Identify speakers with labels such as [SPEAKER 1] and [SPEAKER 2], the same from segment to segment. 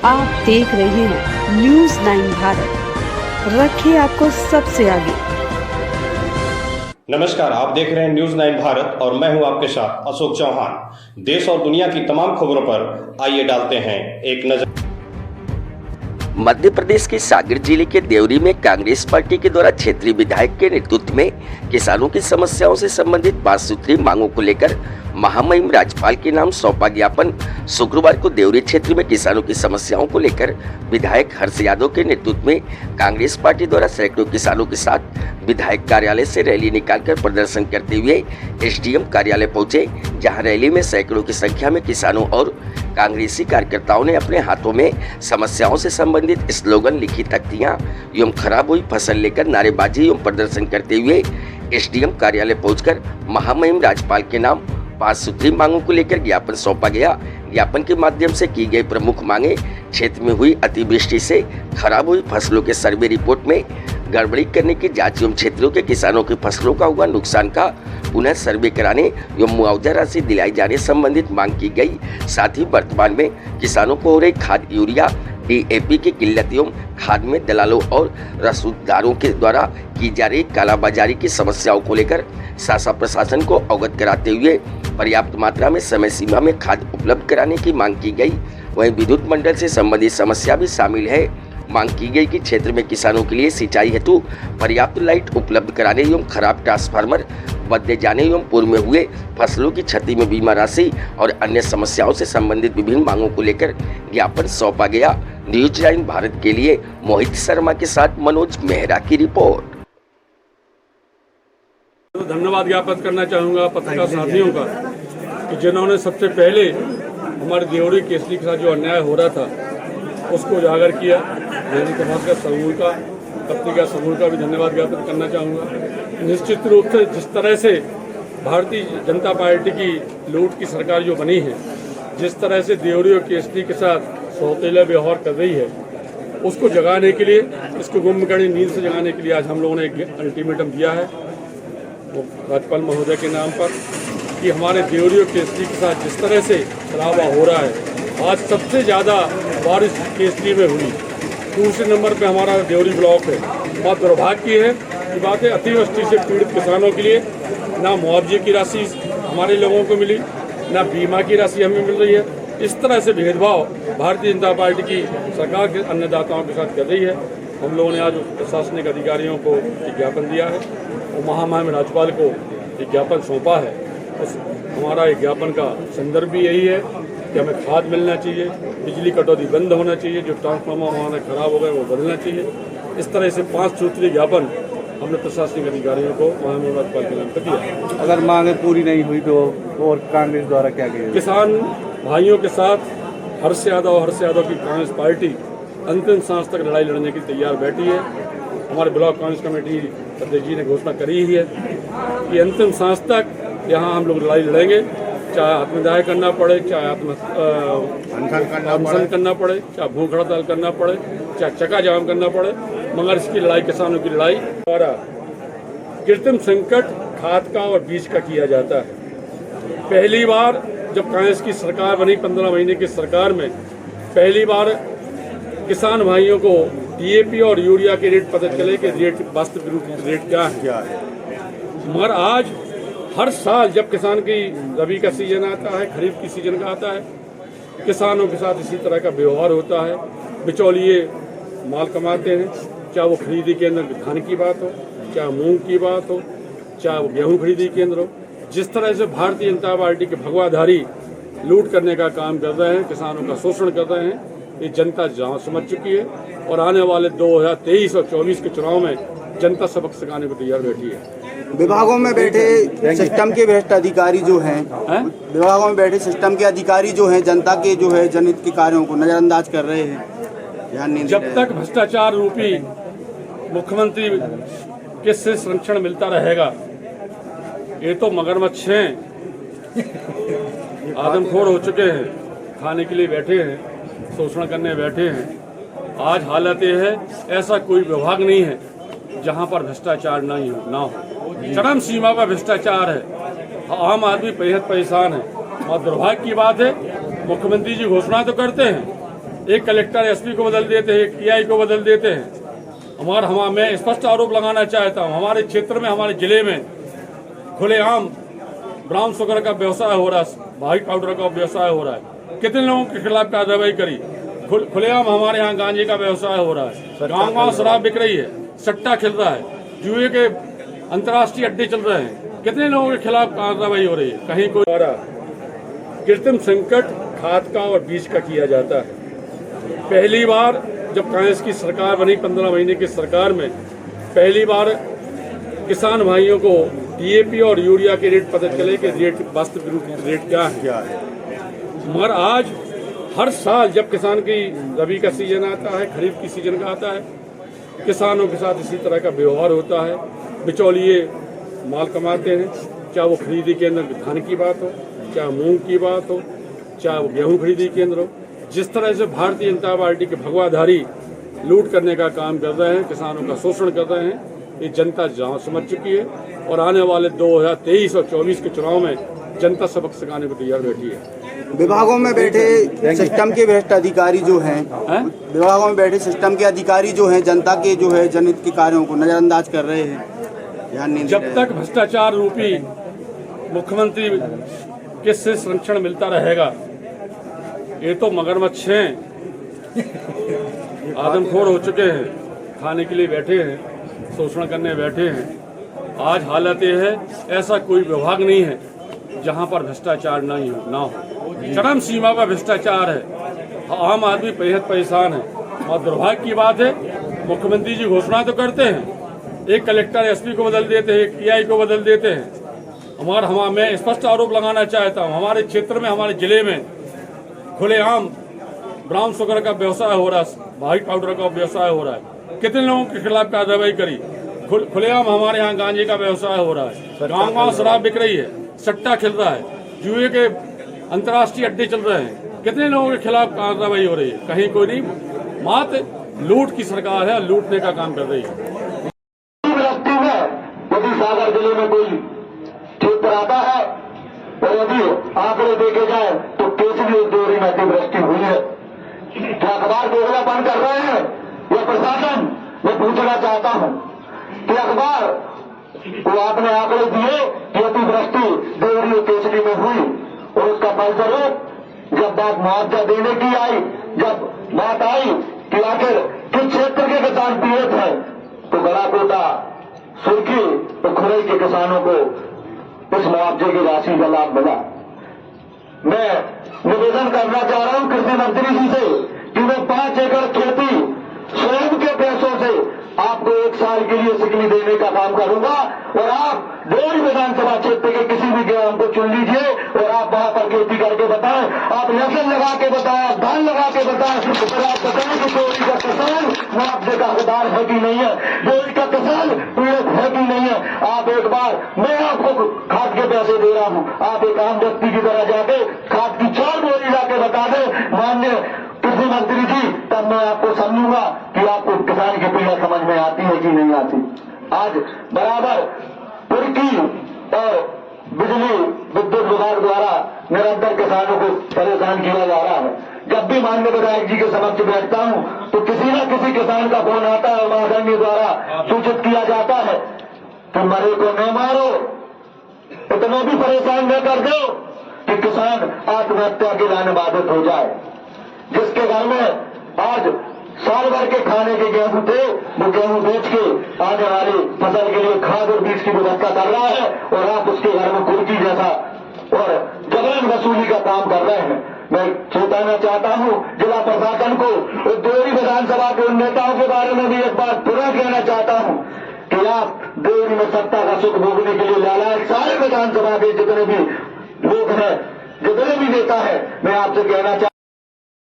[SPEAKER 1] आप देख रहे हैं न्यूज़ 9 भारत, रखिए आपको सबसे आगे।
[SPEAKER 2] नमस्कार, आप देख रहे हैं न्यूज़ 9 भारत और मैं हूं आपके साथ अशोक चौहान। देश और दुनिया की तमाम खबरों पर आइए डालते हैं एक नजर।
[SPEAKER 3] मध्य प्रदेश के सागर जिले के देवरी में कांग्रेस पार्टी के द्वारा क्षेत्रीय विधायक के नेतृत्व में किसानों की समस्याओं से संबंधित 5 सूत्रीय मांगों को लेकर महामहिम राज्यपाल के नाम सौंपा ज्ञापन शुक्रवार को देवरी क्षेत्र में किसानों की समस्याओं को लेकर विधायक हर्ष यादव के नेतृत्व में कांग्रेस पार्टी द्वारा सैकड़ों किसानों के साथ विधायक कार्यालय से रैली निकालकर प्रदर्शन करते हुए एसडीएम कार्यालय पहुंचे, जहां रैली में सैकड़ों की संख्या में किसानों और कांग्रेसी कार्यकर्ताओं ने अपने हाथों में समस्याओं से संबंधित स्लोगन, लिखी तख्तियां एवं खराब हुई फसल लेकर नारेबाजी एवं प्रदर्शन करते हुए एसडीएम कार्यालय पहुंचकर महामहिम राज्यपाल के नाम 5 सूत्रीय मांगों को लेकर ज्ञापन सौंपा गया। ज्ञापन के माध्यम से की गई प्रमुख मांगे क्षेत्र में हुई अतिवृष्टि से खराब हुई फसलों के सर्वे रिपोर्ट में गड़बड़ी करने की जांच एवं क्षेत्रों के किसानों की फसलों का हुआ नुकसान का पुनः सर्वे कराने एवं मुआवजा राशि दिलाई जाने संबंधित मांग की गई। साथ ही वर्तमान में किसानों को हो रही खाद, यूरिया, डीएपी की किल्लत एवं खाद में दलालों और रसूखदारों के द्वारा की जा रही कालाबाजारी की समस्याओं को लेकर शासन प्रशासन को अवगत कराते हुए पर्याप्त मात्रा में समय सीमा में खाद उपलब्ध कराने की मांग की गई। वहीं विद्युत मंडल से संबंधित समस्या भी शामिल है। मांग की गई कि क्षेत्र में किसानों के लिए सिंचाई हेतु पर्याप्त लाइट उपलब्ध कराने एवं खराब ट्रांसफार्मर बदले जाने एवं पूर्व में हुए फसलों की क्षति में बीमा राशि और अन्य समस्याओं से संबंधित विभिन्न मांगों को लेकर ज्ञापन सौंपा गया। न्यूज़ 9 भारत के लिए मोहित शर्मा के साथ मनोज मेहरा की रिपोर्ट।
[SPEAKER 4] धन्यवाद ज्ञापन करना चाहूँगा पत्रकार साथियों का कि जिन्होंने सबसे पहले हमारे देवरी केसरी के साथ जो अन्याय हो रहा था उसको उजागर किया। दैनिक भास्कर समूह का, पत्रिका समूह का भी धन्यवाद ज्ञापन करना चाहूँगा। निश्चित रूप से जिस तरह से भारतीय जनता पार्टी की लूट की सरकार जो बनी है, जिस तरह से देवरी और केसरी के साथ सौतेला व्यवहार कर रही है, उसको जगाने के लिए, इसको गुम करनी नींद से जगाने के लिए आज हम लोगों ने एक अल्टीमेटम दिया है वो राज्यपाल महोदय के नाम पर कि हमारे देवरी और केसरी के साथ जिस तरह से खराबा हो रहा है। आज सबसे ज़्यादा बारिश केसरी में हुई, दूसरे नंबर पे हमारा देवरी ब्लॉक है। बहुत दुर्भाग्य है कि बात है, अतिवृष्टि से पीड़ित किसानों के लिए ना मुआवजे की राशि हमारे लोगों को मिली, ना बीमा की राशि हमें मिल रही है। इस तरह से भेदभाव भारतीय जनता पार्टी की सरकार के अन्नदाताओं के साथ कर रही है। हम लोगों ने आज प्रशासनिक अधिकारियों को एक ज्ञापन दिया है और महामहिम राज्यपाल को एक ज्ञापन सौंपा है। उस हमारा एक ज्ञापन का संदर्भ भी यही है कि हमें खाद मिलना चाहिए, बिजली कटौती बंद होना चाहिए, जो ट्रांसफार्मर हमारे खराब हो गए वो बदलना चाहिए। इस तरह से 5 सूत्रीय ज्ञापन हमने प्रशासनिक अधिकारियों को महामहिम राज्यपाल के नाम पर दिया।
[SPEAKER 5] अगर मांगे पूरी नहीं हुई तो और कांग्रेस द्वारा क्या किया?
[SPEAKER 4] किसान भाइयों के साथ हर्ष यादव की कांग्रेस पार्टी अंतिम सांस तक लड़ाई लड़ने की तैयार बैठी है। हमारे ब्लॉक कांग्रेस कमेटी अध्यक्ष जी ने घोषणा करी ही है कि अंतिम सांस तक यहाँ हम लोग लड़ाई लड़ेंगे, चाहे आत्मदाह करना पड़े, चाहे अनशन करना पड़े, चाहे भूख हड़ताल करना पड़े, चाहे चक्का जाम करना पड़े, मगर इसकी लड़ाई किसानों की लड़ाई द्वारा कृत्रिम संकट खाद का और बीज का किया जाता है। पहली बार जब कांग्रेस की सरकार बनी, 15 महीने की सरकार में पहली बार किसान भाइयों को डीएपी और यूरिया के रेट पता चले कि रेट वास्तविक रूप में रेट क्या है। मगर आज हर साल जब किसान की रबी का सीजन आता है, खरीफ की सीजन का आता है, किसानों के साथ इसी तरह का व्यवहार होता है। बिचौलिए माल कमाते हैं, चाहे वो खरीदी केंद्र धान की बात हो, चाहे मूंग की बात हो, चाहे वो गेहूँ खरीदी केंद्र हो। जिस तरह से भारतीय जनता पार्टी के भगवाधारी लूट करने का काम कर रहे हैं, किसानों का शोषण कर रहे हैं, ये जनता जहाँ समझ चुकी है और आने वाले 2023 और 24 के चुनाव में जनता सबक सिखाने को तैयार बैठी है।
[SPEAKER 5] विभागों में बैठे सिस्टम के भ्रष्ट अधिकारी जो हैं, विभागों में बैठे सिस्टम के अधिकारी जो हैं, जनता के जो है जनहित के कार्यों को नजरअंदाज कर रहे हैं।
[SPEAKER 4] जब तक भ्रष्टाचार रूपी मुख्यमंत्री के से संरक्षण मिलता रहेगा, ये तो मगरमच्छ हैं, आदमखोर हो चुके हैं, खाने के लिए बैठे हैं, शोषण करने बैठे हैं। आज हालत ये है, ऐसा कोई विभाग नहीं है जहां पर भ्रष्टाचार ना हो। चरम सीमा पर भ्रष्टाचार है। आम आदमी बेहद परेशान है और दुर्भाग्य की बात है, मुख्यमंत्री जी घोषणा तो करते हैं एक कलेक्टर एसपी को बदल देते हैं, एक टीआई को बदल देते हैं। मैं स्पष्ट आरोप लगाना चाहता हूँ, हमारे क्षेत्र में, हमारे जिले में खुलेआम ब्राउन शुगर का व्यवसाय हो रहा है, व्हाइट पाउडर का व्यवसाय हो रहा है। कितने लोगों के खिलाफ कार्रवाई करी? खुलेआम हमारे यहाँ गांजे का व्यवसाय हो रहा है, गाँव शराब बिक रही है, सट्टा खेल रहा है, जुए के अंतर्राष्ट्रीय अड्डे चल रहे हैं। कितने लोगों के खिलाफ कार्रवाई हो रही है? कहीं कोई द्वारा कृत्रिम संकट खाद का और बीज का किया जाता है। पहली बार जब कांग्रेस की सरकार बनी, 15 महीने की सरकार में पहली बार किसान भाइयों को डीएपी और यूरिया के रेट पता चले कि रेट वास्तविक रेट क्या है। मगर आज हर साल जब किसान की रबी का सीजन आता है, खरीफ की सीजन का आता है, किसानों के साथ इसी तरह का व्यवहार होता है। बिचौलिए माल कमाते हैं, चाहे वो खरीदी केंद्र धान की बात हो, चाहे मूंग की बात हो, चाहे वो गेहूं खरीदी केंद्र हो। जिस तरह से भारतीय जनता पार्टी के भगवाधारी लूट करने का काम कर रहे हैं, किसानों का शोषण कर रहे हैं, ये जनता जान समझ चुकी है। और आने वाले 2023 और 24 के चुनाव में जनता सबक सिखाने को तैयार बैठी है।
[SPEAKER 5] विभागों में बैठे सिस्टम के भ्रष्ट अधिकारी जो हैं, विभागों में बैठे सिस्टम के अधिकारी जो हैं, जनता के जो है जनहित के कार्यों को नजरअंदाज कर रहे हैं, ध्यान नहीं दे रहे हैं।
[SPEAKER 4] जब तक भ्रष्टाचार रूपी मुख्यमंत्री के से संरक्षण मिलता रहेगा, ये तो मगरमच्छ हैं, आदमखोर हो चुके हैं, खाने के लिए बैठे हैं, शोषण करने बैठे हैं। आज हालत ये है, ऐसा कोई विभाग नहीं है जहां पर भ्रष्टाचार ना हो। चरम सीमा पर भ्रष्टाचार है, आम आदमी बेहद परेशान है। और दुर्भाग्य की बात है, मुख्यमंत्री जी घोषणा तो करते हैं, एक कलेक्टर एसपी को बदल देते हैं, एक टीआई को बदल देते हैं। मैं स्पष्ट आरोप लगाना चाहता हूँ, हमारे क्षेत्र में, हमारे जिले में खुलेआम ब्राउन शुगर का व्यवसाय हो रहा है, व्हाइट पाउडर का व्यवसाय हो रहा है। कितने लोगों के खिलाफ कार्रवाई करी? खुलेआम हमारे यहाँ गांजे का व्यवसाय हो रहा है, गाँव शराब बिक रही है, सट्टा खेल रहा है, जुए के अंतर्राष्ट्रीय अड्डे चल रहे हैं। कितने लोगों के खिलाफ कार्रवाई हो रही है? कहीं कोई नहीं। मात्र लूट की सरकार है, लूटने का काम कर रही है।
[SPEAKER 6] यदि सागर जिले में कोई क्षेत्र आता है और यदि आंकड़े देखे जाए तो केसरी और देवरी में अतिवृष्टि हुई है। क्या अखबार देखना बंद कर रहे हैं या प्रशासन? मैं पूछना चाहता हूं कि अखबार को आपने आंकड़े दिए कि अतिवृष्टि देवरी और केसरी में हुई, और उसका फलस्वरूप जब बात मुआवजा देने की आई, जब बात आई कि आखिर किस क्षेत्र के किसान पीड़ित हैं, तो गलाकोटा, सुर्खी और खुरई के किसानों को इस मुआवजे की राशि का लाभ मिला। मैं निवेदन करना चाह रहा हूं कृषि मंत्री जी से कि मैं 5 एकड़ खेती स्वयं के पैसों से आपको 1 साल के लिए सिकली देने का काम करूंगा, और आप डेढ़ विधानसभा क्षेत्र के किसी भी ग्राम को चुन लीजिए और आप वहां पर खेती करके बताएं, आप लहसुन लगा के बताएं, आप धान लगा के बताएं, फिर आप बताएं कि देवरी का किसान मुआवजे का हकदार है कि नहीं है, देवरी का किसान पीड़ित है कि नहीं है। आप एक बार, मैं आपको खाद के पैसे दे रहा हूं, आप एक आम व्यक्ति की तरह जाके खाद की 4 बोरी लाके बता दें माननीय कृषि मंत्री जी, तब मैं आपको समझूंगा कि आपको किसान की पीड़ा समझ में आती है कि नहीं आती। आज बराबर तुर्की और बिजली विद्युत विभाग द्वारा निरंतर किसानों को परेशान किया जा रहा है। जब भी माननीय विधायक जी के समक्ष बैठता हूं तो किसी न किसी किसान का फोन आता है, महासंघ द्वारा सूचित किया जाता है कि मरे को न मारो, इतना भी परेशान न कर दो कि किसान आत्महत्या के लाने बाधित हो जाए। जिसके घर में आज साल भर के खाने के गेहूं थे, वो गेहूं बेच के आने वाली फसल के लिए खाद और बीज की व्यवस्था कर रहा है, और आप उसके घर में कुर्की जैसा और जबरन वसूली का काम कर रहे हैं। मैं चेताना चाहता हूं जिला प्रशासन को, और देवरी विधानसभा के उन नेताओं के बारे में भी एक बात पुनः कहना चाहता हूं कि आप देवरी में सत्ता का सुख भोगने के लिए लालायक सारे विधानसभा के जितने भी लोग हैं, जितने भी नेता हैं, मैं आपसे कहना चाहता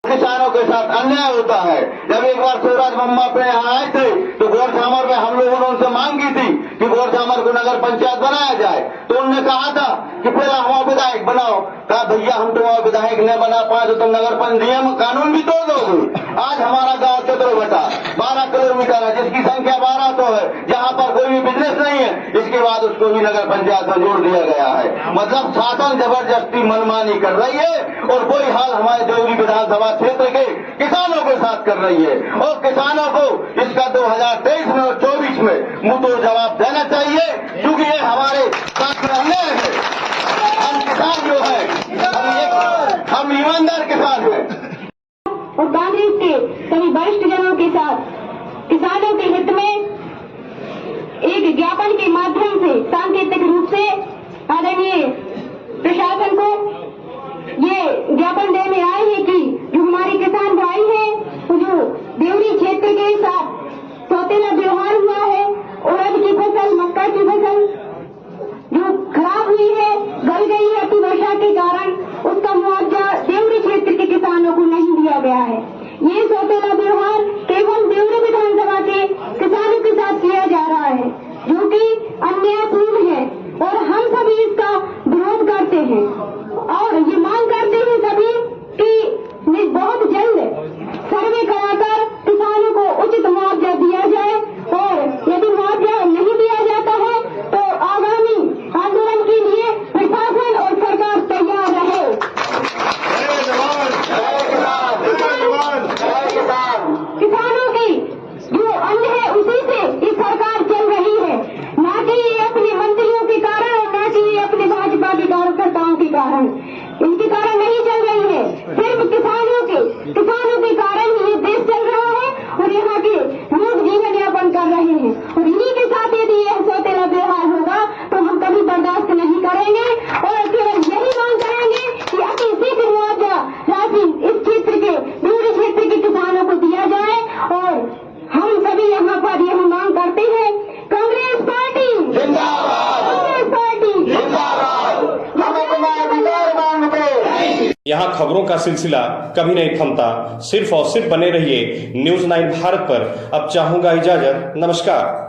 [SPEAKER 6] किसानों के साथ अन्याय होता है। जब एक बार शिवराज मम्मा अपने यहाँ आए थे तो गौरसामर में हम लोगों ने उनसे मांग की थी कि गौरसामर को नगर पंचायत बनाया जाए, तो उन्होंने कहा था कि पहला हमारा विधायक बनाओ। कहा भैया हम तो विधायक न बना पाए तो नगर नियम कानून भी तोड़ दोगे। आज हमारा गांव चतुर्भटा 12 किलोमीटर है, जिसकी संख्या 1200 है, जहाँ पर कोई भी बिजनेस नहीं है, इसके बाद उसको भी नगर पंचायत में जोड़ दिया गया है। मतलब शासन जबरदस्ती मनमानी कर रही है और वही हाल हमारे देवरी विधानसभा क्षेत्र के किसानों के साथ कर रही है। और किसानों को इसका 2023 में और 24 में मुंहतोड़ जवाब देना चाहिए, क्योंकि ये हमारे साथ में अन्याय है। हम किसान जो है हम ईमानदार किसान हैं।
[SPEAKER 7] और कांग्रेस के सभी वरिष्ठ जनों के साथ किसानों के हित में एक ज्ञापन के माध्यम से सांकेतिक रूप से आदरणीय प्रशासन को ये ज्ञापन देने आए हैं कि जो हमारे किसान भाई हैं, तो जो देवरी क्षेत्र के साथ सौतेला व्यवहार हुआ है, उड़द की फसल, मक्का की फसल जो खराब हुई है, गल गई है अतिवर्षा के कारण, उसका मुआवजा देवरी क्षेत्र के किसानों को नहीं दिया गया है। ये सौतेला व्यवहार केवल देवरी विधानसभा के किसानों के साथ किया जा रहा है, जो कि अन्यायपूर्ण है और हम सभी इसका विरोध करते हैं और ये मांग करते हैं सभी कि बहुत जल्द सर्वे कराकर किसानों को उचित मुआवजा दिया जाए और यदि मुआवजा नहीं दिया जाता है तो आगामी आंदोलन के लिए प्रशासन और सरकार तैयार रहे। किसानों की जो अन्न है उसी से ये सरकार चल रही है, ना कि ये अपने मंत्रियों के कारण और ना कि ये अपने भाजपा के कार्यकर्ताओं के कारण, इनके कारण नहीं चल रही है। सिर्फ किसानों के कारण ही ये देश चल रहा है और यहाँ के लोग जीवन यापन कर रहे हैं। और इन्हीं के साथ यदि यह सौतेला व्यवहार होगा तो हम कभी बर्दाश्त नहीं करेंगे और केवल यही मांग करेंगे कि अति शीघ्र मुआवजा राशि इस क्षेत्र के दूसरे क्षेत्र के किसानों को दिया जाए। और हम सभी यहाँ पर यह मांग करते हैं, कांग्रेस पार्टी जिंदाबाद, कांग्रेस पार्टी जिंदाबाद, हम अपना अधिकार मांगते।
[SPEAKER 2] यहाँ खबरों का सिलसिला कभी नहीं थमता। सिर्फ और सिर्फ बने रहिए न्यूज़ 9 भारत पर। अब चाहूंगा इजाजत, नमस्कार।